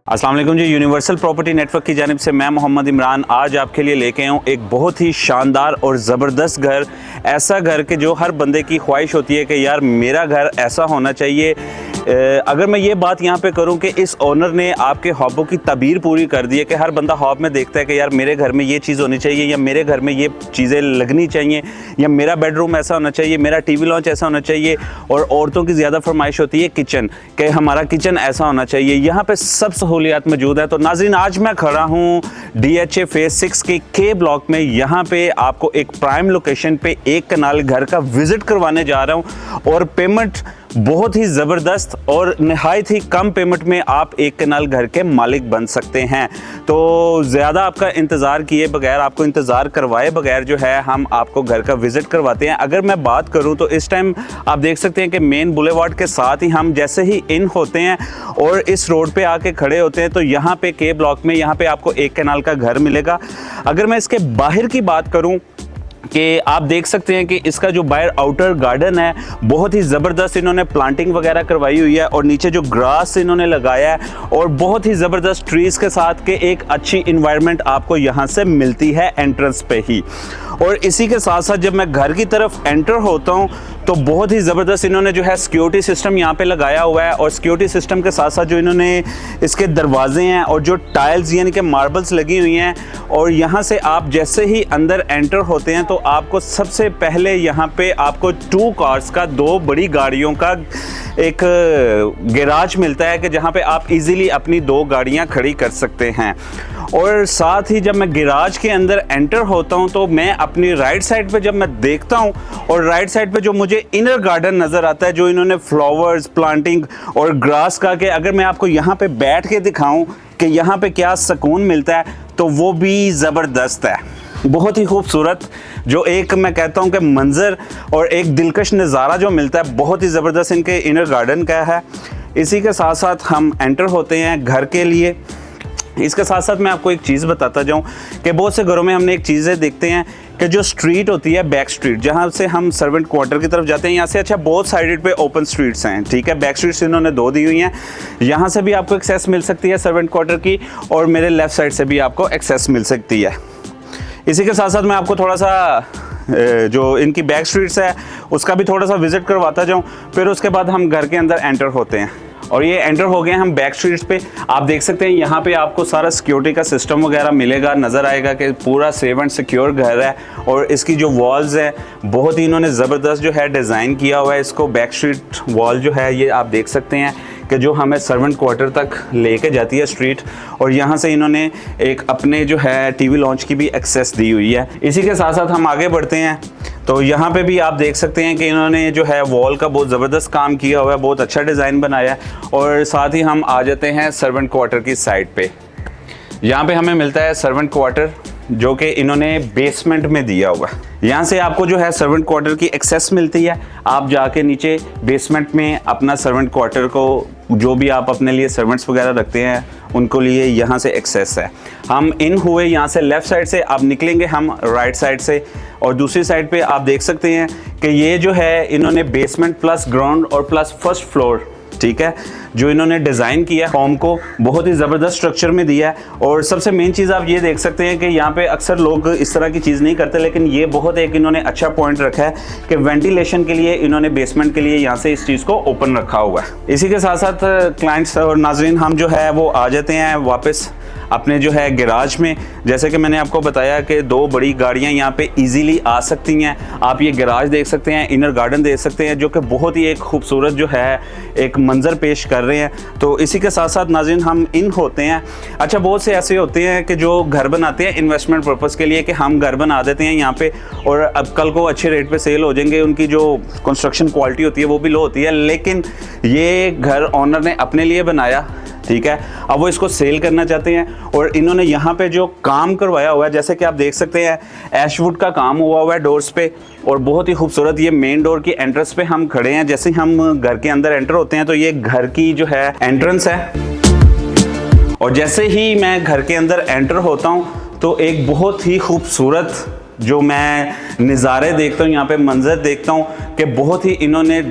अस्सलाम वालेकुम जी। Universal property network की जानिब से मैं मोहम्मद इमरान आज आपके लिए लेके आया हूँ एक बहुत ही शानदार और ज़बरदस्त घर। ऐसा घर कि जो हर बंदे की ख्वाहिश होती है कि यार मेरा घर ऐसा होना चाहिए। अगर मैं ये बात यहाँ पे करूँ कि इस ओनर ने आपके ख्वाबों की ताबीर पूरी कर दी है कि हर बंदा ख्वाब में देखता है कि यार मेरे घर में ये चीज़ होनी चाहिए या मेरे घर में ये चीज़ें लगनी चाहिए या मेरा बेडरूम ऐसा होना चाहिए, मेरा टीवी लॉन्च ऐसा होना चाहिए। और औरतों की ज़्यादा फरमाइश होती है किचन, कि हमारा किचन ऐसा होना चाहिए। यहाँ पे सब सहूलियात मौजूद है। तो नाज़रीन, आज मैं खड़ा हूँ DHA फेज़ 6 के K ब्लॉक में। यहाँ पे आपको एक प्राइम लोकेशन पे एक कनाल घर का विज़िट करवाने जा रहा हूँ और पेमेंट बहुत ही ज़बरदस्त और नहायत ही कम पेमेंट में आप एक कनाल घर के मालिक बन सकते हैं। तो ज़्यादा आपका इंतज़ार किए बगैर, आपको इंतज़ार करवाए बगैर जो है हम आपको घर का विज़िट करवाते हैं। अगर मैं बात करूं तो इस टाइम आप देख सकते हैं कि मेन बुलेवार्ड के साथ ही हम जैसे ही इन होते हैं और इस रोड पे आके खड़े होते हैं तो यहाँ पे K ब्लॉक में यहाँ पे आपको एक कनाल का घर मिलेगा। अगर मैं इसके बाहर की बात करूँ कि आप देख सकते हैं कि इसका जो बाहर आउटर गार्डन है बहुत ही ज़बरदस्त इन्होंने प्लांटिंग वगैरह करवाई हुई है और नीचे जो ग्रास इन्होंने लगाया है और बहुत ही ज़बरदस्त ट्रीज़ के साथ के एक अच्छी इन्वायरमेंट आपको यहाँ से मिलती है एंट्रेंस पे ही। और इसी के साथ साथ जब मैं घर की तरफ एंटर होता हूँ तो बहुत ही ज़बरदस्त इन्होंने जो है सिक्योरिटी सिस्टम यहाँ पे लगाया हुआ है और सिक्योरिटी सिस्टम के साथ साथ जो इन्होंने इसके दरवाजे हैं और जो टाइल्स यानी कि मार्बल्स लगी हुई हैं। और यहाँ से आप जैसे ही अंदर एंटर होते हैं तो आपको सबसे पहले यहाँ पे आपको 2 कार्स का, 2 बड़ी गाड़ियों का एक गैराज मिलता है कि जहाँ पे आप इजीली अपनी 2 गाड़ियाँ खड़ी कर सकते हैं। और साथ ही जब मैं गैराज के अंदर एंटर होता हूँ तो मैं अपनी राइट साइड पे जब मैं देखता हूँ और राइट साइड पे जो मुझे इनर गार्डन नज़र आता है, जो इन्होंने फ्लावर्स, प्लांटिंग और ग्रास का, के अगर मैं आपको यहाँ पे बैठ के दिखाऊं कि यहाँ पे क्या सुकून मिलता है तो वो भी ज़बरदस्त है। बहुत ही खूबसूरत जो एक मैं कहता हूँ कि मंज़र और एक दिलकश नज़ारा जो मिलता है, बहुत ही ज़बरदस्त इनके इनर गार्डन का है। इसी के साथ साथ हम एंटर होते हैं घर के लिए। इसके साथ साथ मैं आपको एक चीज़ बताता जाऊं कि बहुत से घरों में हमने एक चीज़ें देखते हैं कि जो स्ट्रीट होती है, बैक स्ट्रीट, जहां से हम सर्वेंट क्वार्टर की तरफ जाते हैं, यहाँ से अच्छा बोथ साइडेड पे ओपन स्ट्रीट्स हैं, ठीक है। बैक स्ट्रीट्स इन्होंने 2 दी हुई हैं। यहाँ से भी आपको एक्सेस मिल सकती है सर्वेंट क्वार्टर की और मेरे लेफ़्ट साइड से भी आपको एक्सेस मिल सकती है। इसी के साथ साथ मैं आपको थोड़ा सा जो इनकी बैक स्ट्रीट्स है उसका भी थोड़ा सा विज़िट करवाता जाऊँ, फिर उसके बाद हम घर के अंदर एंटर होते हैं। और ये एंटर हो गए हम बैक स्ट्रीट्स पे। आप देख सकते हैं यहाँ पे आपको सारा सिक्योरिटी का सिस्टम वगैरह मिलेगा, नज़र आएगा कि पूरा सेफ एंड सिक्योर घर है। और इसकी जो वॉल्स हैं बहुत ही इन्होंने ज़बरदस्त जो है डिज़ाइन किया हुआ है इसको। बैक स्ट्रीट वॉल जो है ये आप देख सकते हैं कि जो हमें सर्वेंट क्वार्टर तक लेके जाती है स्ट्रीट। और यहाँ से इन्होंने एक अपने जो है टीवी लॉन्च की भी एक्सेस दी हुई है। इसी के साथ साथ हम आगे बढ़ते हैं तो यहाँ पे भी आप देख सकते हैं कि इन्होंने जो है वॉल का बहुत ज़बरदस्त काम किया हुआ है, बहुत अच्छा डिज़ाइन बनाया है। और साथ ही हम आ जाते हैं सर्वेंट क्वार्टर की साइड पे। यहाँ पे हमें मिलता है सर्वेंट क्वार्टर जो कि इन्होंने बेसमेंट में दिया हुआ है। यहाँ से आपको जो है सर्वेंट क्वार्टर की एक्सेस मिलती है। आप जाके नीचे बेसमेंट में अपना सर्वेंट क्वार्टर को, जो भी आप अपने लिए सर्वेंट्स वगैरह रखते हैं उनको लिए यहाँ से एक्सेस है। हम इन हुए यहाँ से लेफ़्ट साइड से, अब निकलेंगे हम राइट साइड से। और दूसरी साइड पे आप देख सकते हैं कि ये जो है इन्होंने बेसमेंट प्लस ग्राउंड और प्लस फर्स्ट फ्लोर, ठीक है, जो इन्होंने डिज़ाइन किया होम को बहुत ही ज़बरदस्त स्ट्रक्चर में दिया है। और सबसे मेन चीज़ आप ये देख सकते हैं कि यहाँ पे अक्सर लोग इस तरह की चीज़ नहीं करते, लेकिन ये बहुत एक इन्होंने अच्छा पॉइंट रखा है कि वेंटिलेशन के लिए इन्होंने बेसमेंट के लिए यहाँ से इस चीज़ को ओपन रखा हुआ है। इसी के साथ साथ क्लाइंट्स और नाजरीन हम जो है वो आ जाते हैं वापस अपने जो है गैराज में। जैसे कि मैंने आपको बताया कि 2 बड़ी गाड़ियां यहाँ पे इजीली आ सकती हैं। आप ये गैराज देख सकते हैं, इनर गार्डन देख सकते हैं, जो कि बहुत ही एक खूबसूरत जो है एक मंजर पेश कर रहे हैं। तो इसी के साथ साथ नाज़रीन हम इन होते हैं। अच्छा, बहुत से ऐसे होते हैं कि जो घर बनाते हैं इन्वेस्टमेंट पर्पज़ के लिए, कि हम घर बना देते हैं यहाँ पे और अब कल को अच्छे रेट पे सेल हो जाएंगे, उनकी जो कंस्ट्रक्शन क्वालिटी होती है वो भी लो होती है, लेकिन ये घर ओनर ने अपने लिए बनाया, ठीक है। अब वो इसको सेल करना चाहते हैं और इन्होंने यहाँ पे जो काम करवाया हुआ है, जैसे कि आप देख सकते हैं ऐशवुड का काम हुआ हुआ है डोर्स पे और बहुत ही खूबसूरत। ये मेन डोर की एंट्रेंस पे हम खड़े हैं। जैसे हम घर के अंदर एंटर होते हैं तो ये घर की जो है एंट्रेंस है। और जैसे ही मैं घर के अंदर एंटर होता हूँ तो एक बहुत ही खूबसूरत जो मैं नज़ारे देखता हूँ, यहाँ पे मंजर देखता हूँ कि बहुत ही इन्होंने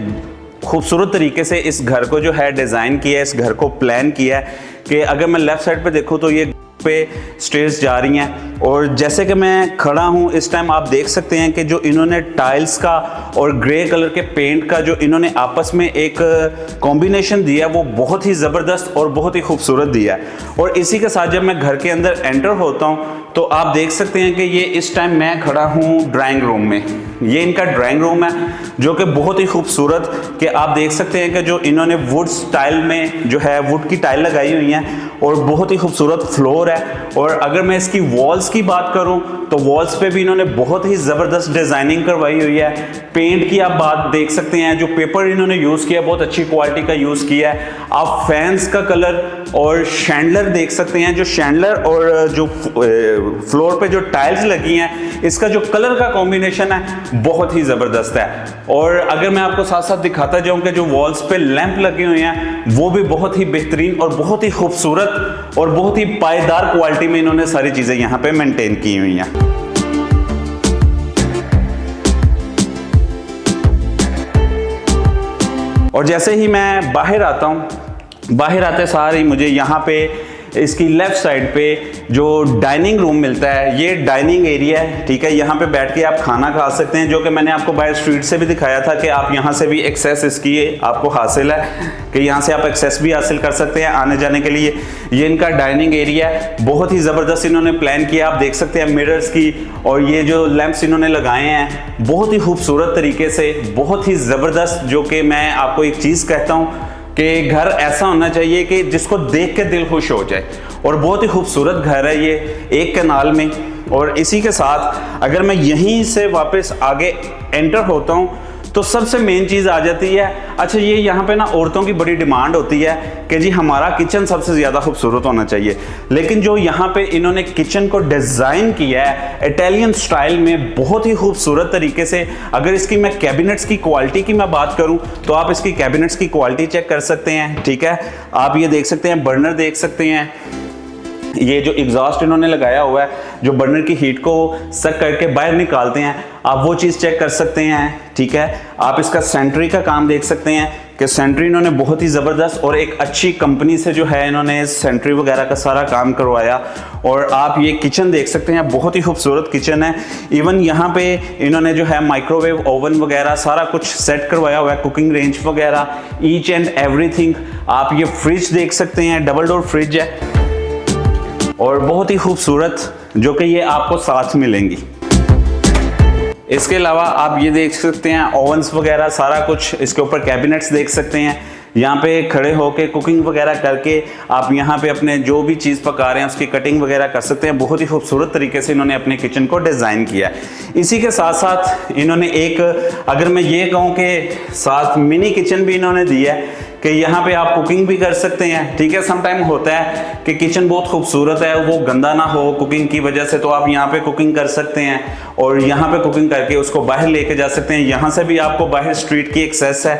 खूबसूरत तरीके से इस घर को जो है डिज़ाइन किया है, इस घर को प्लान किया है कि अगर मैं लेफ़्ट साइड पे देखूँ तो ये पे स्टेयर्स जा रही हैं और जैसे कि मैं खड़ा हूँ इस टाइम आप देख सकते हैं कि जो इन्होंने टाइल्स का और ग्रे कलर के पेंट का जो इन्होंने आपस में एक कॉम्बिनेशन दिया है वो बहुत ही ज़बरदस्त और बहुत ही खूबसूरत दिया है। और इसी के साथ जब मैं घर के अंदर एंटर होता हूँ तो आप देख सकते हैं कि ये इस टाइम मैं खड़ा हूँ ड्राइंग रूम में। ये इनका ड्राइंग रूम है जो कि बहुत ही खूबसूरत, कि आप देख सकते हैं कि जो इन्होंने वुड स्टाइल में जो है वुड की टाइल लगाई हुई हैं और बहुत ही खूबसूरत फ्लोर है। और अगर मैं इसकी वॉल्स की बात करूं तो वॉल्स पे भी इन्होंने बहुत ही ज़बरदस्त डिज़ाइनिंग करवाई हुई है। पेंट की आप बात देख सकते हैं, जो पेपर इन्होंने यूज़ किया बहुत अच्छी क्वालिटी का यूज़ किया है। आप फैंस का कलर और शैंडलर देख सकते हैं, जो शैंडलर और जो फ्लोर पे जो टाइल्स लगी हैं इसका जो कलर का कॉम्बिनेशन है बहुत ही ज़बरदस्त है। और अगर मैं आपको साथ साथ दिखाता जाऊं कि जो वॉल्स पे लैंप लगे हुए हैं वो भी बहुत ही बेहतरीन और बहुत ही खूबसूरत और बहुत ही पायदार क्वालिटी में इन्होंने सारी चीज़ें यहाँ पे मेंटेन की हुई हैं। और जैसे ही मैं बाहर आता हूँ, बाहर आते सार ही मुझे यहाँ पे इसकी लेफ्ट साइड पे जो डाइनिंग रूम मिलता है, ये डाइनिंग एरिया है, ठीक है। यहाँ पे बैठ के आप खाना खा सकते हैं, जो कि मैंने आपको बाहर स्ट्रीट से भी दिखाया था कि आप यहाँ से भी एक्सेस इसकी आपको हासिल है कि यहाँ से आप एक्सेस भी हासिल कर सकते हैं आने जाने के लिए। ये इनका डाइनिंग एरिया है, बहुत ही ज़बरदस्त इन्होंने प्लान किया। आप देख सकते हैं मिरर्स की और ये जो लैंप्स इन्होंने लगाए हैं बहुत ही खूबसूरत तरीके से, बहुत ही ज़बरदस्त। जो कि मैं आपको एक चीज़ कहता हूँ कि घर ऐसा होना चाहिए कि जिसको देख के दिल खुश हो जाए, और बहुत ही खूबसूरत घर है ये एक कैनाल में। और इसी के साथ अगर मैं यहीं से वापस आगे एंटर होता हूँ तो सबसे मेन चीज़ आ जाती है, अच्छा ये यहाँ पे ना औरतों की बड़ी डिमांड होती है कि जी हमारा किचन सबसे ज़्यादा खूबसूरत होना चाहिए। लेकिन जो यहाँ पे इन्होंने किचन को डिज़ाइन किया है इटालियन स्टाइल में बहुत ही खूबसूरत तरीके से। अगर इसकी मैं कैबिनेट्स की क्वालिटी की मैं बात करूँ तो आप इसकी कैबिनेट्स की क्वालिटी चेक कर सकते हैं, ठीक है। आप ये देख सकते हैं, बर्नर देख सकते हैं, ये जो एग्जॉस्ट इन्होंने लगाया हुआ है जो बर्नर की हीट को सक करके बाहर निकालते हैं, आप वो चीज़ चेक कर सकते हैं, ठीक है। आप इसका सेंट्री का काम देख सकते हैं कि सेंट्री इन्होंने बहुत ही ज़बरदस्त और एक अच्छी कंपनी से जो है इन्होंने सेंट्री वगैरह का सारा काम करवाया। और आप ये किचन देख सकते हैं, बहुत ही खूबसूरत किचन है। इवन यहाँ पे इन्होंने जो है माइक्रोवेव ओवन वगैरह सारा कुछ सेट करवाया हुआ है, कुकिंग रेंज वगैरह, ईच एंड एवरीथिंग। आप ये फ्रिज देख सकते हैं, डबल डोर फ्रिज है और बहुत ही खूबसूरत, जो कि ये आपको साथ मिलेंगी। इसके अलावा आप ये देख सकते हैं ओवंस वगैरह सारा कुछ, इसके ऊपर कैबिनेट्स देख सकते हैं। यहाँ पे खड़े होके कुकिंग वगैरह करके आप यहाँ पे अपने जो भी चीज़ पका रहे हैं उसकी कटिंग वगैरह कर सकते हैं। बहुत ही खूबसूरत तरीके से इन्होंने अपने किचन को डिज़ाइन किया है। इसी के साथ साथ इन्होंने एक, अगर मैं ये कहूँ कि साथ मिनी किचन भी इन्होंने दिया है कि यहाँ पे आप कुकिंग भी कर सकते हैं, ठीक है। समटाइम होता है कि किचन बहुत खूबसूरत है, वो गंदा ना हो कुकिंग की वजह से, तो आप यहाँ पे कुकिंग कर सकते हैं और यहाँ पे कुकिंग करके उसको बाहर लेके जा सकते हैं। यहाँ से भी आपको बाहर स्ट्रीट की एक्सेस है,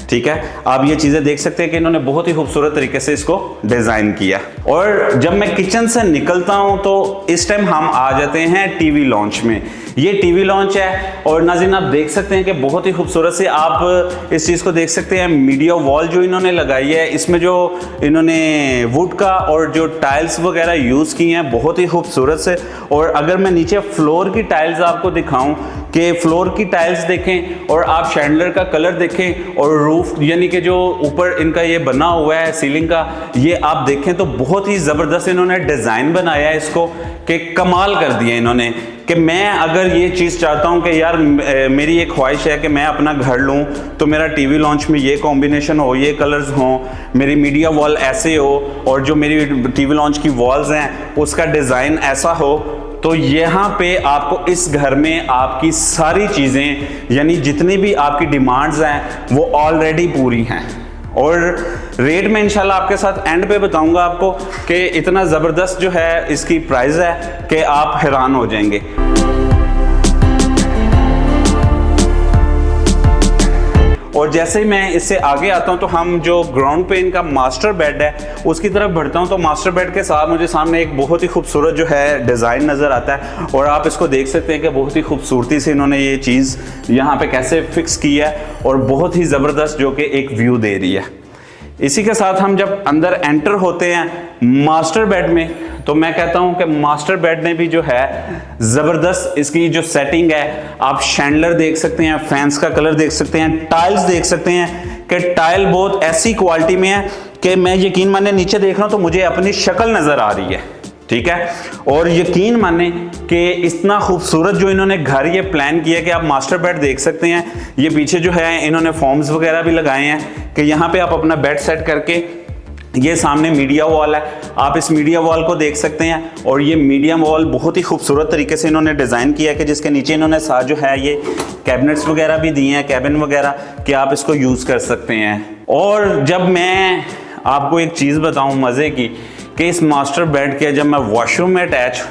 ठीक है। आप ये चीज़ें देख सकते हैं कि इन्होंने बहुत ही खूबसूरत तरीके से इसको डिज़ाइन किया। और जब मैं किचन से निकलता हूँ तो इस टाइम हम आ जाते हैं टीवी लॉन्च में। ये टीवी लॉन्च है और नाज़रीन आप देख सकते हैं कि बहुत ही खूबसूरत से आप इस चीज़ को देख सकते हैं। मीडिया वॉल जो इन्होंने लगाई है, इसमें जो इन्होंने वुड का और जो टाइल्स वगैरह यूज़ की हैं बहुत ही खूबसूरत से। और अगर मैं नीचे फ्लोर की टाइल्स आपको दिखाऊं कि फ्लोर की टाइल्स देखें और आप शैंडलर का कलर देखें और रूफ यानी कि जो ऊपर इनका ये बना हुआ है सीलिंग का, ये आप देखें तो बहुत ही ज़बरदस्त इन्होंने डिज़ाइन बनाया है इसको, कि कमाल कर दिया इन्होंने। कि मैं अगर ये चीज़ चाहता हूँ कि यार मेरी एक ख्वाहिश है कि मैं अपना घर लूँ तो मेरा टीवी लॉन्च में ये कॉम्बिनेशन हो, ये कलर्स हों, मेरी मीडिया वॉल ऐसे हो और जो मेरी टीवी लॉन्च की वॉल्स हैं उसका डिज़ाइन ऐसा हो, तो यहाँ पे आपको इस घर में आपकी सारी चीज़ें यानी जितनी भी आपकी डिमांड्स हैं वो ऑलरेडी पूरी हैं। और रेट में इंशाल्लाह आपके साथ एंड पे बताऊंगा आपको कि इतना ज़बरदस्त जो है इसकी प्राइस है कि आप हैरान हो जाएंगे। और जैसे ही मैं इससे आगे आता हूँ तो हम जो ग्राउंड पे इनका मास्टर बेड है उसकी तरफ बढ़ता हूँ। तो मास्टर बेड के साथ मुझे सामने एक बहुत ही खूबसूरत जो है डिज़ाइन नज़र आता है और आप इसको देख सकते हैं कि बहुत ही खूबसूरती से इन्होंने ये चीज़ यहाँ पे कैसे फिक्स की है और बहुत ही ज़बरदस्त जो कि एक व्यू दे रही है। इसी के साथ हम जब अंदर एंटर होते हैं मास्टर बेड में तो मैं कहता हूं कि मास्टर बेड ने भी जो है ज़बरदस्त इसकी जो सेटिंग है, आप शैंडलर देख सकते हैं, फैंस का कलर देख सकते हैं, टाइल्स देख सकते हैं कि टाइल बहुत ऐसी क्वालिटी में है कि मैं यकीन माने नीचे देख रहा हूं तो मुझे अपनी शक्ल नज़र आ रही है, ठीक है। और यकीन माने कि इतना खूबसूरत जो इन्होंने घर ये प्लान किया कि आप मास्टर बेड देख सकते हैं। ये पीछे जो है इन्होंने फॉर्म्स वगैरह भी लगाए हैं कि यहाँ पे आप अपना बेड सेट करके, ये सामने मीडिया वॉल है, आप इस मीडिया वॉल को देख सकते हैं और ये मीडिया वॉल बहुत ही खूबसूरत तरीके से इन्होंने डिज़ाइन किया है कि जिसके नीचे इन्होंने साथ जो है ये कैबिनेट्स वगैरह भी दिए हैं, कैबिन वगैरह, कि आप इसको यूज़ कर सकते हैं। और जब मैं आपको एक चीज़ बताऊं मज़े की, कि इस मास्टर बेड के जब मैं वॉशरूम में अटैच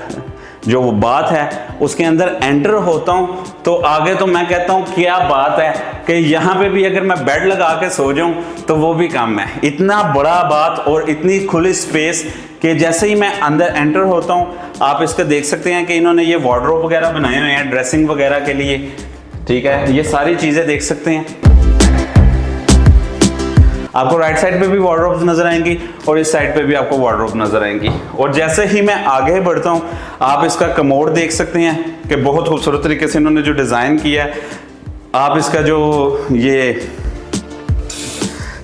जो वो बात है उसके अंदर एंटर होता हूँ तो आगे तो मैं कहता हूँ क्या बात है कि यहाँ पे भी अगर मैं बेड लगा के सो जाऊँ तो वो भी कम है। इतना बड़ा बात और इतनी खुली स्पेस कि जैसे ही मैं अंदर एंटर होता हूँ आप इसका देख सकते हैं कि इन्होंने ये वार्डरोब वगैरह बनाए हुए हैं ड्रेसिंग वगैरह के लिए, ठीक है। ये सारी चीज़ें देख सकते हैं। आपको राइट साइड पे भी वार्डरोब्स नजर आएंगी और इस साइड पे भी आपको वार्डरोब नजर आएंगी। और जैसे ही मैं आगे बढ़ता हूँ आप इसका कमोड देख सकते हैं कि बहुत खूबसूरत तरीके से इन्होंने जो डिज़ाइन किया है। आप इसका जो ये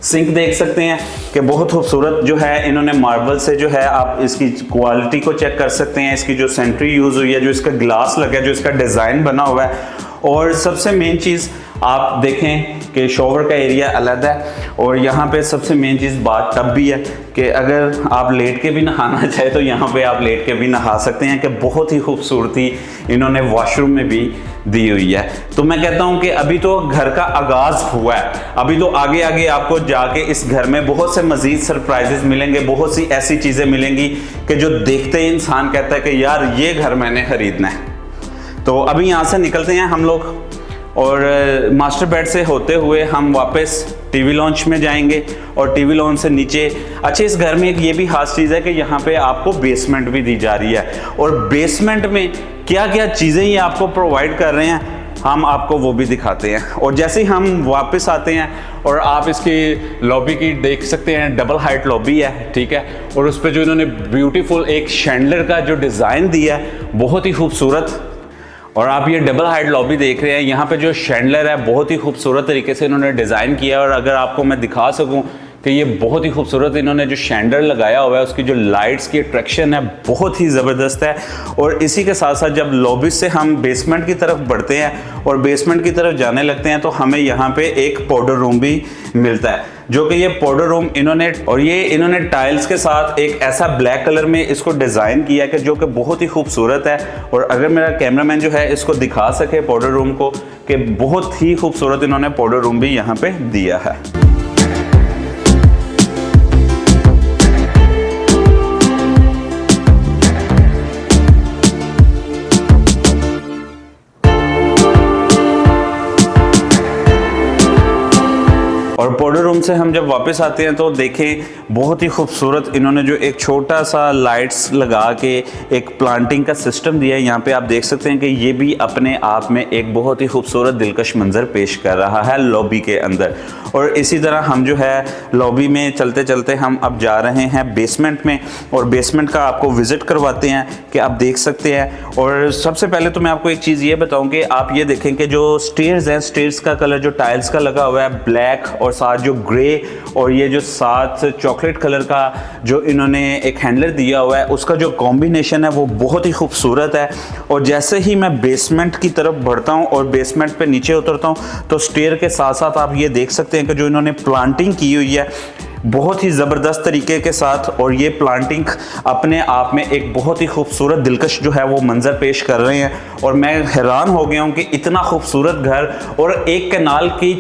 सिंक देख सकते हैं कि बहुत खूबसूरत जो है इन्होंने मार्बल से जो है आप इसकी क्वालिटी को चेक कर सकते हैं। इसकी जो सेंट्री यूज़ हुई है, जो इसका ग्लास लगा है, जो इसका डिज़ाइन बना हुआ है। और सबसे मेन चीज़ आप देखें कि शॉवर का एरिया अलग है और यहाँ पे सबसे मेन चीज़ बाथ टब भी है कि अगर आप लेट के भी नहाना चाहे तो यहाँ पे आप लेट के भी नहा सकते हैं कि बहुत ही खूबसूरती इन्होंने वॉशरूम में भी दी हुई है। तो मैं कहता हूँ कि अभी तो घर का आगाज़ हुआ है, अभी तो आगे आगे आपको जाके इस घर में बहुत से मज़ीद सरप्राइजेस मिलेंगे, बहुत सी ऐसी चीज़ें मिलेंगी कि जो देखते ही इंसान कहता है कि यार ये घर मैंने ख़रीदना है। तो अभी यहाँ से निकलते हैं हम लोग और मास्टर बेड से होते हुए हम वापस टीवी लॉन्च में जाएंगे और टीवी लॉन्च से नीचे। अच्छा, इस घर में एक ये भी खास चीज़ है कि यहाँ पे आपको बेसमेंट भी दी जा रही है और बेसमेंट में क्या क्या चीज़ें ये आपको प्रोवाइड कर रहे हैं हम आपको वो भी दिखाते हैं। और जैसे ही हम वापस आते हैं और आप इसकी लॉबी की देख सकते हैं, डबल हाइट लॉबी है, ठीक है। और उस पर जो इन्होंने ब्यूटीफुल एक शैंडलर का जो डिज़ाइन दिया है बहुत ही खूबसूरत। और आप ये डबल हाइट लॉबी देख रहे हैं, यहाँ पे जो शैंडलर है बहुत ही खूबसूरत तरीके से इन्होंने डिज़ाइन किया। और अगर आपको मैं दिखा सकूँ कि ये बहुत ही खूबसूरत इन्होंने जो शैंडलर लगाया हुआ है उसकी जो लाइट्स की अट्रैक्शन है बहुत ही ज़बरदस्त है। और इसी के साथ साथ जब लॉबी से हम बेसमेंट की तरफ बढ़ते हैं और बेसमेंट की तरफ जाने लगते हैं तो हमें यहाँ पे एक पाउडर रूम भी मिलता है, जो कि ये पाउडर रूम इन्होंने टाइल्स के साथ एक ऐसा ब्लैक कलर में इसको डिज़ाइन किया कि जो कि बहुत ही खूबसूरत है। और अगर मेरा कैमरामैन जो है इसको दिखा सके पाउडर रूम को, कि बहुत ही खूबसूरत इन्होंने पाउडर रूम भी यहाँ पे दिया है। और पाउडर रूम से हम जब वापस आते हैं तो देखें बहुत ही खूबसूरत इन्होंने जो एक छोटा सा लाइट्स लगा के एक प्लांटिंग का सिस्टम दिया है। यहाँ पे आप देख सकते हैं कि ये भी अपने आप में एक बहुत ही खूबसूरत दिलकश मंजर पेश कर रहा है लॉबी के अंदर। और इसी तरह हम जो है लॉबी में चलते चलते हम अब जा रहे हैं बेसमेंट में और बेसमेंट का आपको विज़िट करवाते हैं कि आप देख सकते हैं। और सबसे पहले तो मैं आपको एक चीज़ ये बताऊँ कि आप ये देखें कि जो स्टेयर्स हैं, स्टेयर्स का कलर जो टाइल्स का लगा हुआ है ब्लैक और साथ जो ग्रे और ये जो साथ चॉकलेट कलर का जो इन्होंने एक हैंडलर दिया हुआ है उसका जो कॉम्बिनेशन है वो बहुत ही खूबसूरत है। और जैसे ही मैं बेसमेंट की तरफ बढ़ता हूँ और बेसमेंट पे नीचे उतरता हूँ तो स्टेयर के साथ साथ आप ये देख सकते हैं कि जो इन्होंने प्लांटिंग की हुई है बहुत ही ज़बरदस्त तरीके के साथ। और ये प्लांटिंग अपने आप में एक बहुत ही खूबसूरत दिलकश जो है वो मंज़र पेश कर रहे हैं। और मैं हैरान हो गया हूँ कि इतना खूबसूरत घर और एक कैनाल की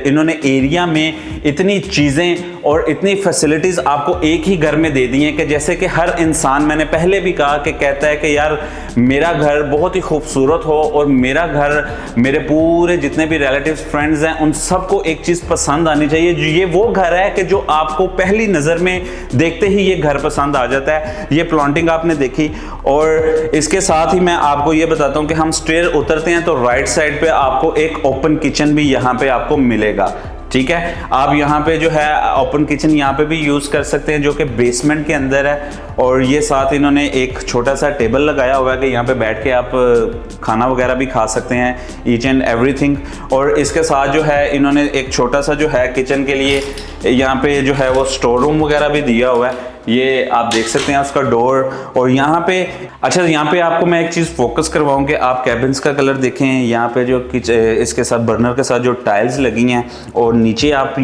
इन्होंने एरिया में इतनी चीज़ें और इतनी फैसिलिटीज़ आपको एक ही घर में दे दी हैं कि जैसे कि हर इंसान, मैंने पहले भी कहा कि कहता है कि यार मेरा घर बहुत ही खूबसूरत हो और मेरा घर, मेरे पूरे जितने भी रिलेटिव्स फ्रेंड्स हैं उन सबको एक चीज़ पसंद आनी चाहिए। ये वो घर है कि जो आपको पहली नज़र में देखते ही ये घर पसंद आ जाता है। ये प्लांटिंग आपने देखी, और इसके साथ ही मैं आपको ये बताता हूँ कि हम स्टेयर उतरते हैं तो राइट साइड पे आपको एक ओपन किचन भी यहाँ पे आपको मिलेगा। ठीक है, आप यहाँ पे जो है ओपन किचन यहाँ पे भी यूज़ कर सकते हैं जो कि बेसमेंट के अंदर है। और ये साथ इन्होंने एक छोटा सा टेबल लगाया हुआ है कि यहाँ पे बैठ के आप खाना वगैरह भी खा सकते हैं, ईच एंड एवरीथिंग। और इसके साथ जो है इन्होंने एक छोटा सा जो है किचन के लिए यहाँ पे जो है वो स्टोर रूम वगैरह भी दिया हुआ है। ये आप देख सकते हैं उसका डोर। और यहाँ पे अच्छा, यहाँ पे आपको मैं एक चीज़ फोकस करवाऊँ कि आप कैबिन्स का कलर देखें। यहाँ पे जो इसके साथ बर्नर के साथ जो टाइल्स लगी हैं, और नीचे आप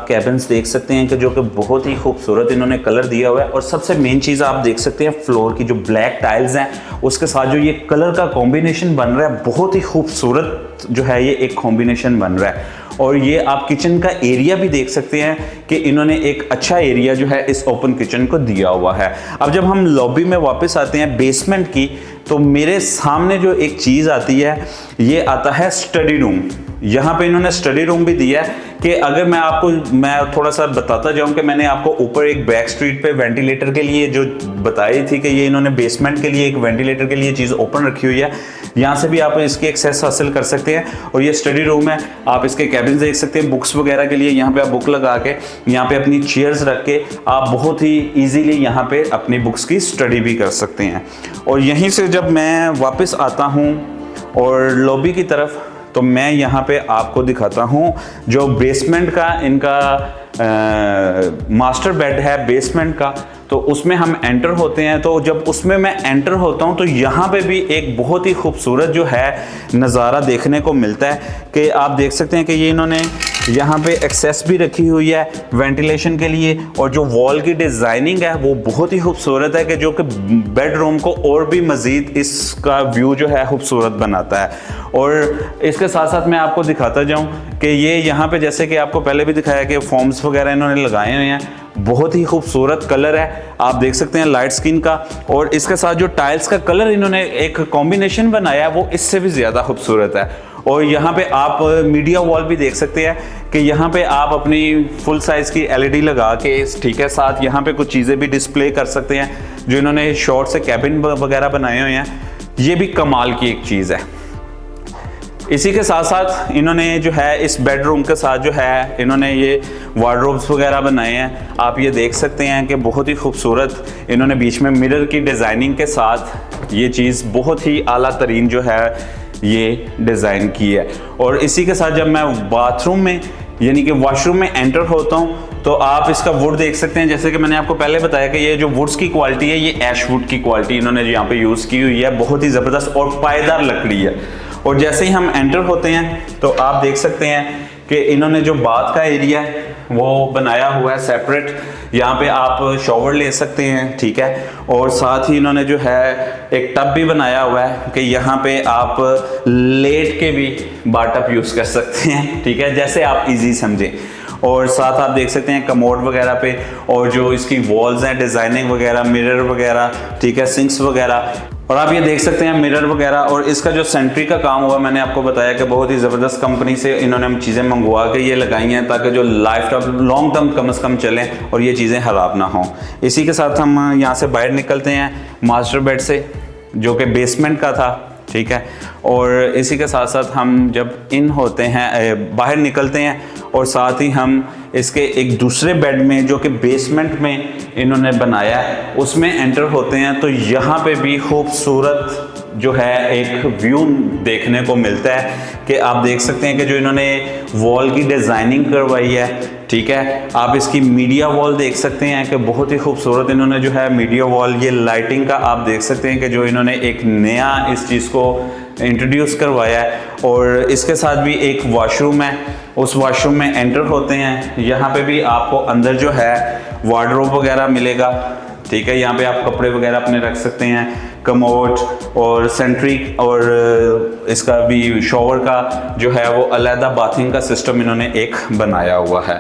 कैबिन्स देख सकते हैं कि जो कि बहुत ही खूबसूरत इन्होंने कलर दिया हुआ है। और सबसे मेन चीज़ आप देख सकते हैं फ्लोर की जो ब्लैक टाइल्स हैं उसके साथ जो ये कलर का कॉम्बिनेशन बन रहा है, बहुत ही खूबसूरत जो है ये एक कॉम्बिनेशन बन रहा है। और ये आप किचन का एरिया भी देख सकते हैं कि इन्होंने एक अच्छा एरिया जो है इस ओपन किचन को दिया हुआ है। अब जब हम लॉबी में वापस आते हैं बेसमेंट की, तो मेरे सामने जो एक चीज़ आती है ये आता है स्टडी रूम। यहाँ पे इन्होंने स्टडी रूम भी दिया है कि अगर मैं थोड़ा सा बताता जाऊँ कि मैंने आपको ऊपर एक बैक स्ट्रीट पे वेंटिलेटर के लिए जो बताई थी कि ये इन्होंने बेसमेंट के लिए एक वेंटिलेटर के लिए चीज़ ओपन रखी हुई है, यहाँ से भी आप इसकी एक्सेस हासिल कर सकते हैं। और ये स्टडी रूम है, आप इसके कैबिन देख सकते हैं बुक्स वगैरह के लिए। यहाँ पे आप बुक लगा के यहाँ पे अपनी चेयर्स रख के आप बहुत ही ईजीली यहाँ पे अपनी बुक्स की स्टडी भी कर सकते हैं। और यहीं से जब मैं वापस आता हूँ और लॉबी की तरफ, तो मैं यहाँ पे आपको दिखाता हूँ जो बेसमेंट का इनका मास्टर बेड है बेसमेंट का। तो उसमें हम एंटर होते हैं, तो जब उसमें मैं एंटर होता हूं तो यहाँ पे भी एक बहुत ही खूबसूरत जो है नज़ारा देखने को मिलता है कि आप देख सकते हैं कि ये इन्होंने यहाँ पे एक्सेस भी रखी हुई है वेंटिलेशन के लिए। और जो वॉल की डिज़ाइनिंग है वो बहुत ही खूबसूरत है कि जो कि बेडरूम को और भी मज़ीद इसका व्यू जो है खूबसूरत बनाता है। और इसके साथ साथ मैं आपको दिखाता जाऊँ कि ये यहाँ पे जैसे कि आपको पहले भी दिखाया कि फॉर्म्स वगैरह इन्होंने लगाए हुए हैं, बहुत ही खूबसूरत कलर है, आप देख सकते हैं लाइट स्किन का। और इसके साथ जो टाइल्स का कलर इन्होंने एक कॉम्बिनेशन बनाया है वो इससे भी ज़्यादा खूबसूरत है। और यहाँ पे आप मीडिया वॉल भी देख सकते हैं कि यहाँ पे आप अपनी फुल साइज़ की एलईडी लगा के, ठीक है, साथ यहाँ पे कुछ चीज़ें भी डिस्प्ले कर सकते हैं। जो इन्होंने शॉर्ट से कैबिन वगैरह बनाए हुए हैं, ये भी कमाल की एक चीज़ है। इसी के साथ साथ इन्होंने जो है इस बेडरूम के साथ जो है इन्होंने ये वार्डरोब्स वगैरह बनाए हैं, आप ये देख सकते हैं कि बहुत ही खूबसूरत इन्होंने बीच में मिरर की डिज़ाइनिंग के साथ ये चीज़ बहुत ही आला तरीन जो है ये डिज़ाइन की है। और इसी के साथ जब मैं बाथरूम में यानी कि वॉशरूम में एंटर होता हूँ तो आप इसका वुड देख सकते हैं। जैसे कि मैंने आपको पहले बताया कि ये जो वुड्स की क्वालिटी है ये ऐश वुड की क्वालिटी इन्होंने यहाँ पे यूज़ की हुई है, बहुत ही ज़बरदस्त और पायदार लकड़ी है। और जैसे ही हम एंटर होते हैं तो आप देख सकते हैं कि इन्होंने जो बाथ का एरिया है वो बनाया हुआ है सेपरेट, यहाँ पे आप शॉवर ले सकते हैं, ठीक है। और साथ ही इन्होंने जो है एक टब भी बनाया हुआ है कि यहाँ पे आप लेट के भी बाथटब यूज़ कर सकते हैं, ठीक है, जैसे आप इजी समझें। और साथ आप देख सकते हैं कमोड वगैरह पे, और जो इसकी वॉल्स हैं डिज़ाइनिंग वगैरह, मिरर वगैरह, ठीक है, सिंक्स वगैरह, और आप ये देख सकते हैं मिरर वगैरह। और इसका जो सेंट्री का काम हुआ, मैंने आपको बताया कि बहुत ही ज़बरदस्त कंपनी से इन्होंने हम चीज़ें मंगवा के ये लगाई हैं ताकि जो लॉन्ग टर्म कम से कम चलें और ये चीज़ें ख़राब ना हों। इसी के साथ हम यहाँ से बाहर निकलते हैं मास्टर बेड से, जो कि बेसमेंट का था, ठीक है। और इसी के साथ साथ हम जब इन होते हैं बाहर निकलते हैं और साथ ही हम इसके एक दूसरे बेड में जो कि बेसमेंट में इन्होंने बनाया है उसमें एंटर होते हैं, तो यहाँ पे भी खूबसूरत जो है एक व्यू देखने को मिलता है कि आप देख सकते हैं कि जो इन्होंने वॉल की डिज़ाइनिंग करवाई है, ठीक है। आप इसकी मीडिया वॉल देख सकते हैं कि बहुत ही खूबसूरत इन्होंने जो है मीडिया वॉल, ये लाइटिंग का आप देख सकते हैं कि जो इन्होंने एक नया इस चीज़ को इंट्रोड्यूस करवाया है। और इसके साथ भी एक वॉशरूम है, उस वॉशरूम में एंटर होते हैं, यहाँ पे भी आपको अंदर जो है वार्डरोब वगैरह मिलेगा, ठीक है। यहाँ पे आप कपड़े वगैरह अपने रख सकते हैं, कमोड और सेंट्रिक, और इसका भी शॉवर का जो है वो अलहदा बाथिंग का सिस्टम इन्होंने एक बनाया हुआ है।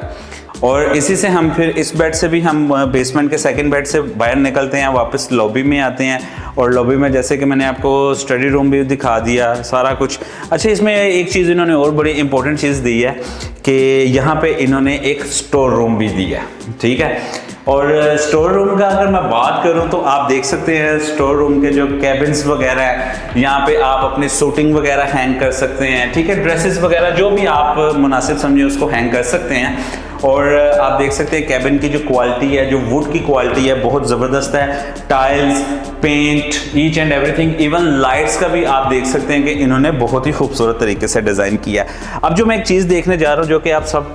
और इसी से हम फिर इस बेड से भी हम बेसमेंट के सेकंड बेड से बाहर निकलते हैं, वापस लॉबी में आते हैं। और लॉबी में जैसे कि मैंने आपको स्टडी रूम भी दिखा दिया सारा कुछ। अच्छा, इसमें एक चीज़ इन्होंने और बड़ी इंपॉर्टेंट चीज़ दी है कि यहाँ पे इन्होंने एक स्टोर रूम भी दिया है, ठीक है। और स्टोर रूम का अगर मैं बात करूं तो आप देख सकते हैं स्टोर रूम के जो कैबिन्स वगैरह है, यहाँ पे आप अपने सूटिंग वगैरह हैंग कर सकते हैं, ठीक है। ड्रेसेस वगैरह जो भी आप मुनासिब समझे उसको हैंग कर सकते हैं। और आप देख सकते हैं कैबिन की जो क्वालिटी है, जो वुड की क्वालिटी है, बहुत ज़बरदस्त है। Tiles, paint, each and everything, even lights का भी आप देख सकते हैं कि इन्होंने बहुत ही खूबसूरत तरीके से डिज़ाइन किया है। अब जो मैं एक चीज़ देखने जा रहा हूँ, जो कि आप सब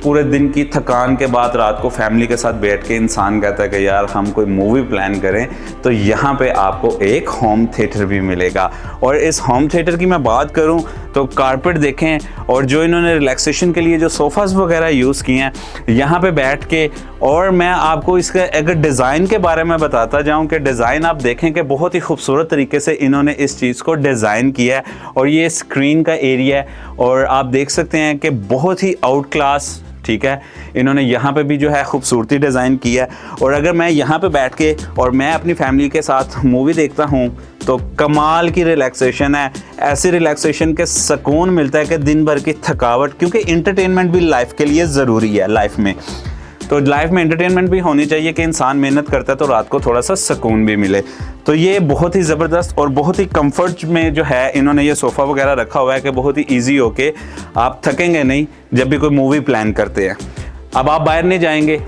पूरे दिन की थकान के बाद रात को फैमिली के साथ बैठ के इंसान कहता है कि यार हम कोई मूवी प्लान करें, तो यहाँ पे आपको एक होम थिएटर भी मिलेगा। और इस होम थिएटर की मैं बात करूँ तो कारपेट देखें, और जो इन्होंने रिलैक्सेशन के लिए जो सोफ़ाज़ वगैरह यूज़ किए हैं यहाँ पे बैठ के। और मैं आपको इसका अगर डिज़ाइन के बारे में बताता जाऊं कि डिज़ाइन आप देखें कि बहुत ही खूबसूरत तरीके से इन्होंने इस चीज़ को डिज़ाइन किया है। और ये स्क्रीन का एरिया है, और आप देख सकते हैं कि बहुत ही आउट क्लास, ठीक है, इन्होंने यहाँ पे भी जो है खूबसूरती डिज़ाइन किया है। और अगर मैं यहाँ पे बैठ के और मैं अपनी फैमिली के साथ मूवी देखता हूँ तो कमाल की रिलैक्सेशन है। ऐसी रिलैक्सेशन के सुकून मिलता है कि दिन भर की थकावट, क्योंकि इंटरटेनमेंट भी लाइफ के लिए ज़रूरी है। लाइफ में तो लाइफ में एंटरटेनमेंट भी होनी चाहिए कि इंसान मेहनत करता है तो रात को थोड़ा सा सुकून भी मिले। तो ये बहुत ही ज़बरदस्त और बहुत ही कंफर्ट में जो है इन्होंने ये सोफ़ा वगैरह रखा हुआ है कि बहुत ही इजी होके आप थकेंगे नहीं जब भी कोई मूवी प्लान करते हैं। अब आप बाहर नहीं जाएंगे,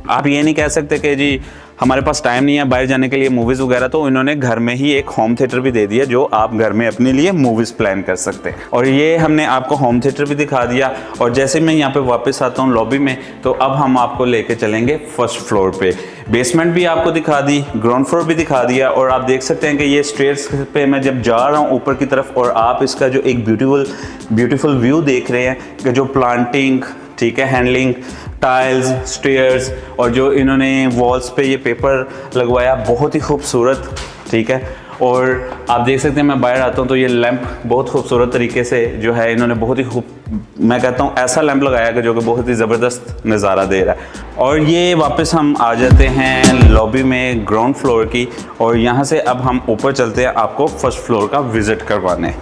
आप ये नहीं कह सकते कि जी हमारे पास टाइम नहीं है बाहर जाने के लिए मूवीज़ वगैरह, तो इन्होंने घर में ही एक होम थिएटर भी दे दिया जो आप घर में अपने लिए मूवीज़ प्लान कर सकते हैं। और ये हमने आपको होम थिएटर भी दिखा दिया। और जैसे मैं यहाँ पे वापस आता हूँ लॉबी में, तो अब हम आपको लेके चलेंगे फर्स्ट फ्लोर पे। बेसमेंट भी आपको दिखा दी, ग्राउंड फ्लोर भी दिखा दिया। और आप देख सकते हैं कि ये स्टेयर्स पे मैं जब जा रहा हूँ ऊपर की तरफ, और आप इसका जो एक ब्यूटीफुल व्यू देख रहे हैं कि जो प्लांटिंग, ठीक है, हैंडलिंग, टाइल्स, स्टेयर्स, और जो इन्होंने वॉल्स पे ये पेपर लगवाया बहुत ही खूबसूरत, ठीक है। और आप देख सकते हैं मैं बाहर आता हूँ तो ये लैंप बहुत खूबसूरत तरीके से जो है इन्होंने बहुत ही मैं कहता हूँ ऐसा लैंप लगाया कि जो कि बहुत ही ज़बरदस्त नज़ारा दे रहा है। और ये वापस हम आ जाते हैं लॉबी में ग्राउंड फ्लोर की, और यहाँ से अब हम ऊपर चलते हैं आपको फर्स्ट फ्लोर का विज़िट करवाने।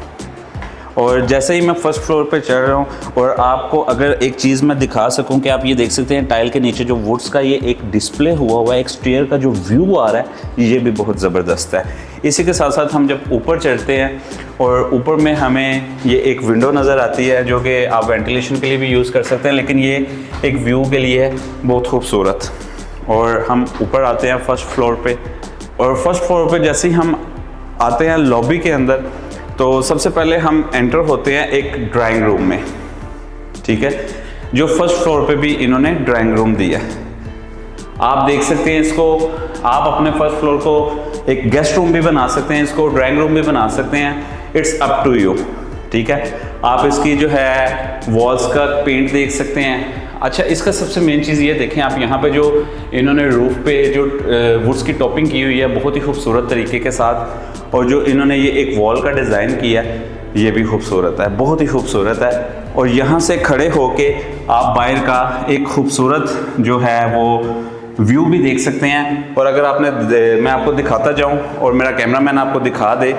और जैसे ही मैं फर्स्ट फ्लोर पे चढ़ रहा हूँ, और आपको अगर एक चीज़ मैं दिखा सकूँ कि आप ये देख सकते हैं टाइल के नीचे जो वुड्स का ये एक डिस्प्ले हुआ है, एक स्टेयर का जो व्यू आ रहा है ये भी बहुत ज़बरदस्त है। इसी के साथ साथ हम जब ऊपर चढ़ते हैं और ऊपर में हमें ये एक विंडो नज़र आती है जो कि आप वेंटिलेशन के लिए भी यूज़ कर सकते हैं, लेकिन ये एक व्यू के लिए है बहुत खूबसूरत। और हम ऊपर आते हैं फर्स्ट फ्लोर पे, और फर्स्ट फ्लोर पे जैसे ही हम आते हैं लॉबी के अंदर, तो सबसे पहले हम एंटर होते हैं एक ड्राइंग रूम में, ठीक है, जो फर्स्ट फ्लोर पे भी इन्होंने ड्राइंग रूम दिया है। आप देख सकते हैं इसको, आप अपने फर्स्ट फ्लोर को एक गेस्ट रूम भी बना सकते हैं, इसको ड्राइंग रूम भी बना सकते हैं, इट्स अप टू यू, ठीक है। आप इसकी जो है वॉल्स का पेंट देख सकते हैं। अच्छा, इसका सबसे मेन चीज़ ये देखें आप, यहाँ पे जो इन्होंने रूफ पे जो वुड्स की टॉपिंग की हुई है बहुत ही खूबसूरत तरीके के साथ, और जो इन्होंने ये एक वॉल का डिज़ाइन किया है ये भी खूबसूरत है, बहुत ही खूबसूरत है। और यहाँ से खड़े होके आप बाहर का एक खूबसूरत जो है वो व्यू भी देख सकते हैं। और अगर मैं आपको दिखाता जाऊँ और मेरा कैमरामैन आपको दिखा दे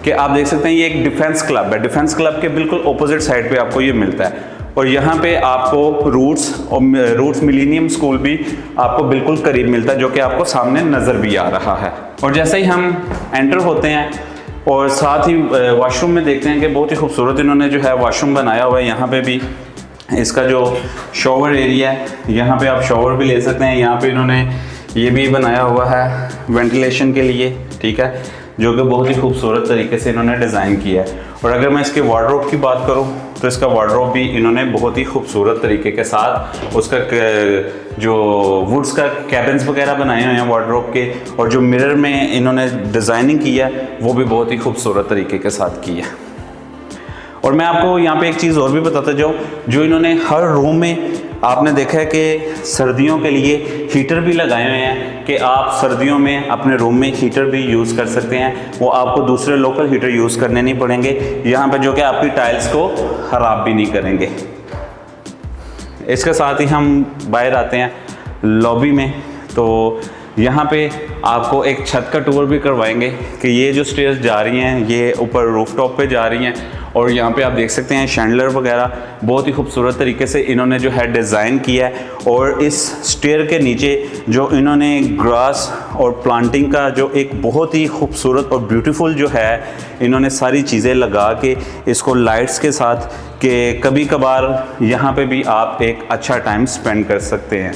कि आप देख सकते हैं ये एक डिफेंस क्लब है, डिफेंस क्लब के बिल्कुल ऑपोजिट साइड पे आपको ये मिलता है। और यहाँ पे आपको रूट्स मिलेनियम स्कूल भी आपको बिल्कुल करीब मिलता है, जो कि आपको सामने नज़र भी आ रहा है। और जैसे ही हम एंटर होते हैं और साथ ही वॉशरूम में देखते हैं कि बहुत ही खूबसूरत इन्होंने जो है वॉशरूम बनाया हुआ है। यहाँ पे भी इसका जो शॉवर एरिया है, यहाँ पे आप शॉवर भी ले सकते हैं। यहाँ पे इन्होंने ये भी बनाया हुआ है वेंटिलेशन के लिए, ठीक है, जो कि बहुत ही खूबसूरत तरीके से इन्होंने डिज़ाइन किया है। और अगर मैं इसके वार्डरोब की बात करूं तो इसका वार्डरोब भी इन्होंने बहुत ही खूबसूरत तरीके के साथ उसका जो वुड्स का कैबिन्स वगैरह बनाए हुए हैं वार्डरोब के, और जो मिरर में इन्होंने डिज़ाइनिंग की है वो भी बहुत ही खूबसूरत तरीके के साथ की है। और मैं आपको यहाँ पे एक चीज़ और भी बताता जाऊँ, जो इन्होंने हर रूम में आपने देखा है कि सर्दियों के लिए हीटर भी लगाए हुए हैं कि आप सर्दियों में अपने रूम में हीटर भी यूज़ कर सकते हैं। वो आपको दूसरे लोकल हीटर यूज़ करने नहीं पड़ेंगे यहाँ पे, जो कि आपकी टाइल्स को ख़राब भी नहीं करेंगे। इसके साथ ही हम बाहर आते हैं लॉबी में। तो यहाँ पे आपको एक छत का टूर भी करवाएंगे कि ये जो स्टेयर्स जा रही हैं ये ऊपर रूफटॉप पे जा रही हैं, और यहाँ पे आप देख सकते हैं शैंडलर वगैरह बहुत ही खूबसूरत तरीके से इन्होंने जो है डिज़ाइन किया है। और इस स्टेयर के नीचे जो इन्होंने ग्रास और प्लांटिंग का जो एक बहुत ही खूबसूरत और ब्यूटीफुल जो है इन्होंने सारी चीज़ें लगा के इसको लाइट्स के साथ कि कभी कभार यहाँ पे भी आप एक अच्छा टाइम स्पेंड कर सकते हैं।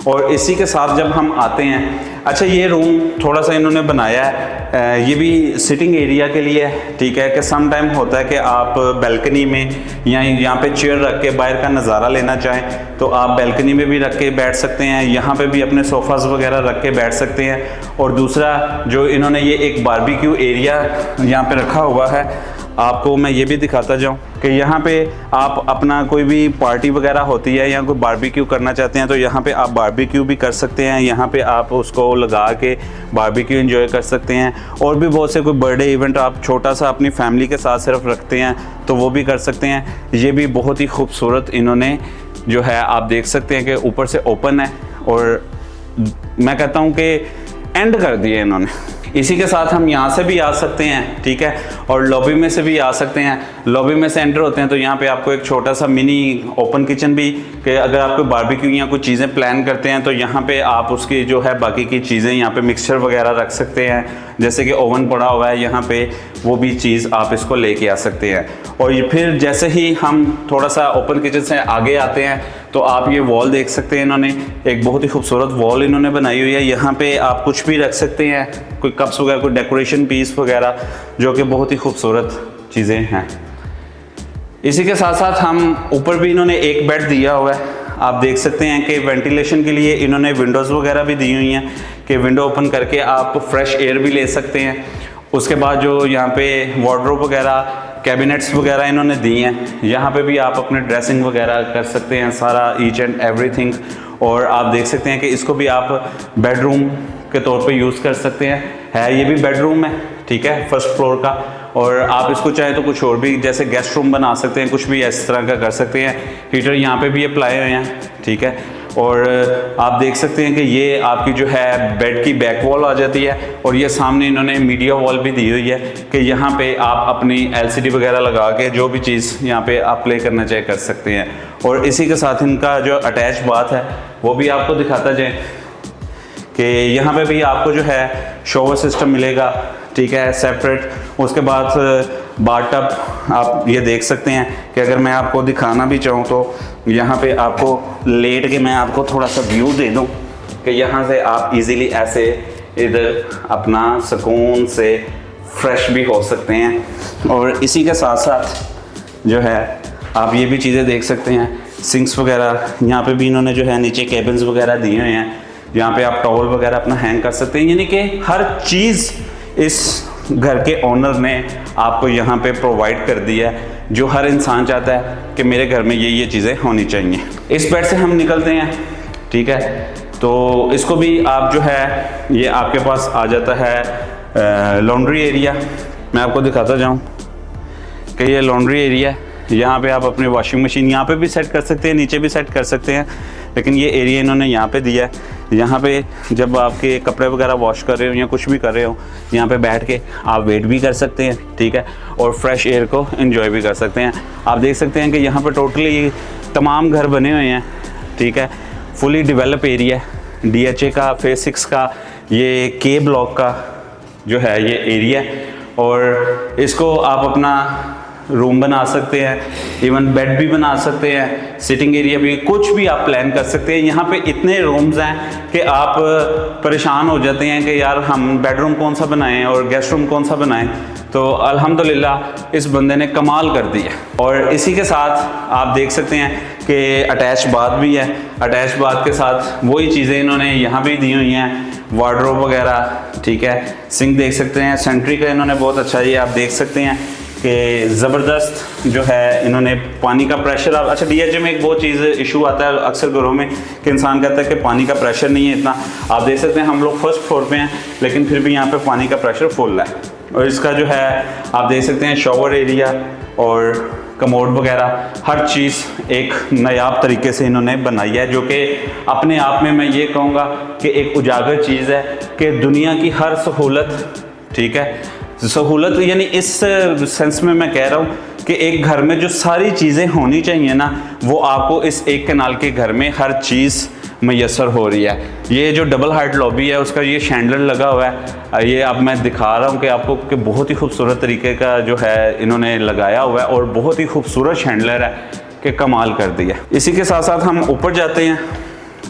और इसी के साथ जब हम आते हैं, अच्छा ये रूम थोड़ा सा इन्होंने बनाया है, ये भी सिटिंग एरिया के लिए है, ठीक है, कि सम टाइम होता है कि आप बैल्कनी में या यहाँ पे चेयर रख के बाहर का नज़ारा लेना चाहें तो आप बैल्कनी में भी रख के बैठ सकते हैं, यहाँ पे भी अपने सोफ़ाज़ वगैरह रख के बैठ सकते हैं। और दूसरा जो इन्होंने ये एक बारबेक्यू एरिया यहाँ पे रखा हुआ है, आपको मैं ये भी दिखाता जाऊं कि यहाँ पे आप अपना कोई भी पार्टी वगैरह होती है या कोई बारबेक्यू करना चाहते हैं तो यहाँ पे आप बारबेक्यू भी कर सकते हैं, यहाँ पे आप उसको लगा के बारबेक्यू एंजॉय कर सकते हैं। और भी बहुत से कोई बर्थडे इवेंट आप छोटा सा अपनी फैमिली के साथ सिर्फ रखते हैं तो वो भी कर सकते हैं। ये भी बहुत ही खूबसूरत इन्होंने जो है आप देख सकते हैं कि ऊपर से ओपन है, और मैं कहता हूँ कि एंड कर दिए इन्होंने। इसी के साथ हम यहाँ से भी आ सकते हैं, ठीक है, और लॉबी में से भी आ सकते हैं। लॉबी में से एंटर होते हैं तो यहाँ पे आपको एक छोटा सा मिनी ओपन किचन भी, कि अगर आप कोई बारबेक्यू या कुछ चीज़ें प्लान करते हैं तो यहाँ पे आप उसकी जो है बाकी की चीज़ें यहाँ पे मिक्सचर वगैरह रख सकते हैं, जैसे कि ओवन पड़ा हुआ है यहाँ पे, वो भी चीज़ आप इसको लेके आ सकते हैं। और ये फिर जैसे ही हम थोड़ा सा ओपन किचन से आगे आते हैं तो आप ये वॉल देख सकते हैं, इन्होंने एक बहुत ही खूबसूरत वॉल इन्होंने बनाई हुई है। यहाँ पे आप कुछ भी रख सकते हैं, कोई कप्स वगैरह, कोई डेकोरेशन पीस वगैरह, जो कि बहुत ही खूबसूरत चीज़ें हैं। इसी के साथ साथ हम ऊपर भी इन्होंने एक बेड दिया हुआ है, आप देख सकते हैं कि वेंटिलेशन के लिए इन्होंने विंडोज़ वगैरह भी दी हुई हैं कि विंडो ओपन करके आप फ्रेश एयर भी ले सकते हैं। उसके बाद जो यहाँ पे वार्डरोब वगैरह, कैबिनेट्स वगैरह इन्होंने दी हैं, यहाँ पे भी आप अपने ड्रेसिंग वगैरह कर सकते हैं, सारा ईच एंड एवरीथिंग। और आप देख सकते हैं कि इसको भी आप बेडरूम के तौर पे यूज़ कर सकते हैं, है ये भी बेडरूम है, ठीक है, फर्स्ट फ्लोर का। और आप इसको चाहे तो कुछ और भी जैसे गेस्ट रूम बना सकते हैं, कुछ भी इस तरह का कर सकते हैं। हीटर यहाँ पे भी अप्लाई हुए हैं, ठीक है। और आप देख सकते हैं कि ये आपकी जो है बेड की बैक वॉल आ जाती है, और ये सामने इन्होंने मीडिया वॉल भी दी हुई है कि यहाँ पे आप अपनी एलसीडी वगैरह लगा के जो भी चीज़ यहाँ पे आप प्ले करना चाहे कर सकते हैं। और इसी के साथ इनका जो अटैच बाथ है वो भी आपको दिखाता जाए कि यहाँ पे भी आपको जो है शॉवर सिस्टम मिलेगा, ठीक है, सेपरेट। उसके बाद बाथटब आप ये देख सकते हैं कि अगर मैं आपको दिखाना भी चाहूँ तो यहाँ पे आपको लेट के मैं आपको थोड़ा सा व्यू दे दूँ कि यहाँ से आप इजीली ऐसे इधर अपना सुकून से फ्रेश भी हो सकते हैं। और इसी के साथ साथ जो है आप ये भी चीज़ें देख सकते हैं, सिंक्स वगैरह यहाँ पे भी इन्होंने जो है नीचे केबिन्स वगैरह दिए हुए हैं, यहाँ पे आप टॉवल वगैरह अपना हैंग कर सकते हैं। यानी कि हर चीज़ इस घर के ओनर ने आपको यहाँ पे प्रोवाइड कर दिया है, जो हर इंसान चाहता है कि मेरे घर में ये चीज़ें होनी चाहिए। इस बेड से हम निकलते हैं, ठीक है, तो इसको भी आप जो है ये आपके पास आ जाता है लॉन्ड्री एरिया। मैं आपको दिखाता जाऊँ कि ये लॉन्ड्री एरिया, यहाँ पे आप अपनी वॉशिंग मशीन यहाँ पे भी सेट कर सकते हैं, नीचे भी सेट कर सकते हैं, लेकिन ये एरिया इन्होंने यहाँ पे दिया है। यहाँ पे जब आपके कपड़े वगैरह वॉश कर रहे हो या कुछ भी कर रहे हो, यहाँ पे बैठ के आप वेट भी कर सकते हैं, ठीक है, और फ्रेश एयर को एंजॉय भी कर सकते हैं। आप देख सकते हैं कि यहाँ पे टोटली तमाम घर बने हुए हैं, ठीक है, फुली डेवलप एरिया, DHA का फेज 6 का ये के ब्लॉक का जो है ये एरिया, और इसको आप अपना रूम बना सकते हैं, इवन बेड भी बना सकते हैं, सिटिंग एरिया भी, कुछ भी आप प्लान कर सकते हैं। यहाँ पे इतने रूम्स हैं कि आप परेशान हो जाते हैं कि यार हम बेडरूम कौन सा बनाएं और गेस्ट रूम कौन सा बनाएं। तो अल्हम्दुलिल्लाह इस बंदे ने कमाल कर दिया। और इसी के साथ आप देख सकते हैं कि अटैच बाथ भी है, अटैच बाथ के साथ वही चीज़ें इन्होंने यहाँ भी दी हुई हैं, वार्डरोब वगैरह, ठीक है, सिंक देख सकते हैं, सेंट्री का इन्होंने बहुत अच्छा, ये आप देख सकते हैं कि ज़बरदस्त जो है इन्होंने पानी का प्रेशर। अच्छा, DHA में एक बहुत चीज़ इशू आता है अक्सर घरों में कि इंसान कहता है कि पानी का प्रेशर नहीं है इतना। आप देख सकते हैं हम लोग फर्स्ट फ्लोर पे हैं, लेकिन फिर भी यहाँ पे पानी का प्रेशर फुल है। और इसका जो है आप देख सकते हैं शॉवर एरिया और कमोड वगैरह हर चीज़ एक नायाब तरीके से इन्होंने बनाई है, जो कि अपने आप में मैं ये कहूँगा कि एक उजागर चीज़ है कि दुनिया की हर सहूलत, ठीक है, सहूलत यानी इस सेंस में मैं कह रहा हूँ कि एक घर में जो सारी चीज़ें होनी चाहिए ना, वो आपको इस एक कनाल के घर में हर चीज़ मैसर हो रही है। ये जो डबल हार्ट लॉबी है उसका ये शैंडलर लगा हुआ है, ये अब मैं दिखा रहा हूँ कि आपको कि बहुत ही खूबसूरत तरीके का जो है इन्होंने लगाया हुआ है और बहुत ही खूबसूरत शैंडलर है कि कमाल कर दिया। इसी के साथ साथ हम ऊपर जाते हैं,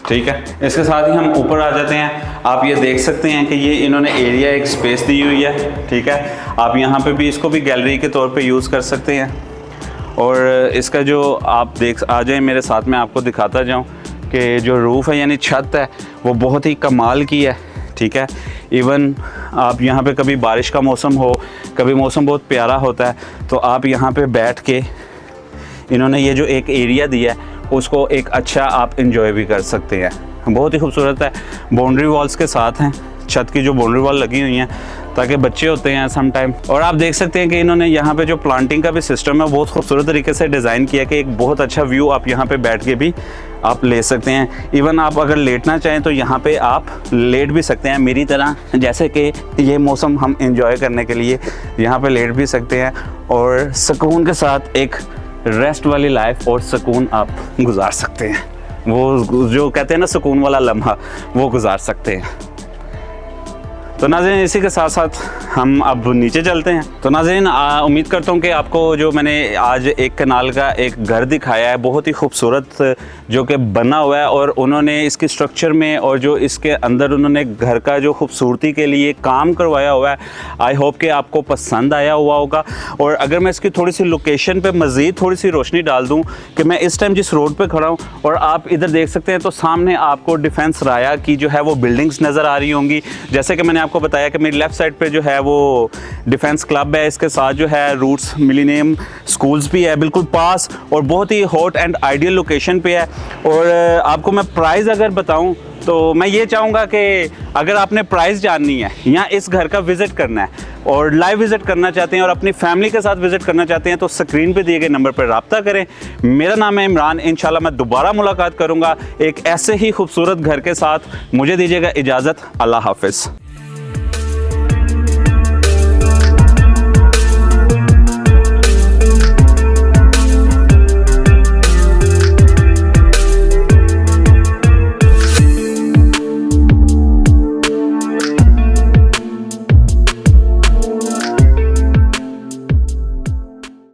ठीक है, इसके साथ ही हम ऊपर आ जाते हैं। आप ये देख सकते हैं कि ये इन्होंने एरिया एक स्पेस दी हुई है, ठीक है, आप यहाँ पे भी इसको भी गैलरी के तौर पे यूज़ कर सकते हैं। और इसका जो आप देख आ जाए मेरे साथ में आपको दिखाता जाऊँ कि जो रूफ़ है यानी छत है वो बहुत ही कमाल की है, ठीक है। इवन आप यहाँ पे कभी बारिश का मौसम हो, कभी मौसम बहुत प्यारा होता है, तो आप यहाँ पे बैठ के इन्होंने ये जो एक एरिया दिया है उसको एक अच्छा आप इंजॉय भी कर सकते हैं। बहुत ही खूबसूरत है, बाउंड्री वॉल्स के साथ हैं, छत की जो बाउंड्री वॉल लगी हुई हैं ताकि बच्चे होते हैं सम टाइम। और आप देख सकते हैं कि इन्होंने यहाँ पे जो प्लांटिंग का भी सिस्टम है बहुत खूबसूरत तरीके से डिज़ाइन किया कि एक बहुत अच्छा व्यू आप यहाँ पे बैठ के भी आप ले सकते हैं। इवन आप अगर लेटना चाहें तो यहाँ पे आप लेट भी सकते हैं मेरी तरह, जैसे कि ये मौसम हम इंजॉय करने के लिए यहाँ पे लेट भी सकते हैं और सुकून के साथ एक रेस्ट वाली लाइफ और सुकून आप गुजार सकते हैं। वो जो कहते हैं ना सुकून वाला लम्हा, वो गुजार सकते हैं। तो नाज़रीन इसी के साथ साथ हम अब नीचे चलते हैं। तो नाज़रीन उम्मीद करता हूँ कि आपको जो मैंने आज एक कनाल का एक घर दिखाया है बहुत ही खूबसूरत जो कि बना हुआ है, और उन्होंने इसकी स्ट्रक्चर में और जो इसके अंदर उन्होंने घर का जो खूबसूरती के लिए काम करवाया हुआ है, आई होप कि आपको पसंद आया हुआ होगा। और अगर मैं इसकी थोड़ी सी लोकेशन पे मज़ीद थोड़ी सी रोशनी डाल दूँ कि मैं इस टाइम जिस रोड पे खड़ा हूँ और आप इधर देख सकते हैं तो सामने आपको डिफेंस राया की जो है वो बिल्डिंग्स नज़र आ रही होंगी। जैसे कि मैंने आपको बताया कि मेरी लेफ़्ट साइड पे जो है वो डिफेंस क्लब है, इसके साथ जो है रूट्स मिलेनियम स्कूल्स भी है बिल्कुल पास, और बहुत ही हॉट एंड आइडियल लोकेशन पे है। और आपको मैं प्राइस अगर बताऊं तो मैं ये चाहूँगा कि अगर आपने प्राइस जाननी है या इस घर का विज़िट करना है और लाइव विज़िट करना चाहते हैं और अपनी फैमिली के साथ विज़िट करना चाहते हैं तो स्क्रीन पे दिए गए नंबर पर रब्ता करें। मेरा नाम है इमरान, इंशाल्लाह मैं दोबारा मुलाकात करूँगा एक ऐसे ही खूबसूरत घर के साथ। मुझे दीजिएगा इजाज़त, अल्लाह हाफ़िज़।